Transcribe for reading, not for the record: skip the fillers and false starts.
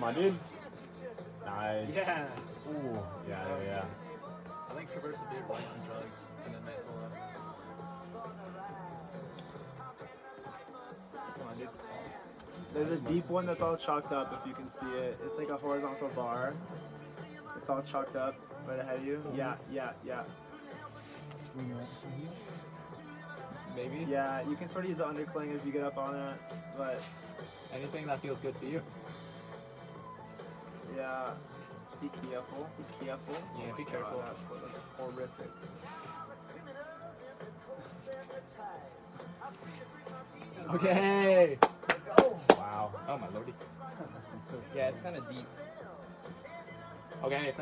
Come on, dude. Nice. Yeah. Ooh. Yeah. I think Traverse would be right on drugs, and then Manitola. Come on, dude. There's a deep one that's all chalked up if you can see it. It's like a horizontal bar. It's all chalked up right ahead of you. Yeah. Maybe. Yeah, you can sort of use the undercling as you get up on it, but Anything that feels good to you. yeah. Be careful. Yeah, Oh be my careful. God, that's horrific. Okay. Wow. Oh my lordy. Yeah, it's kind of deep. Okay, it's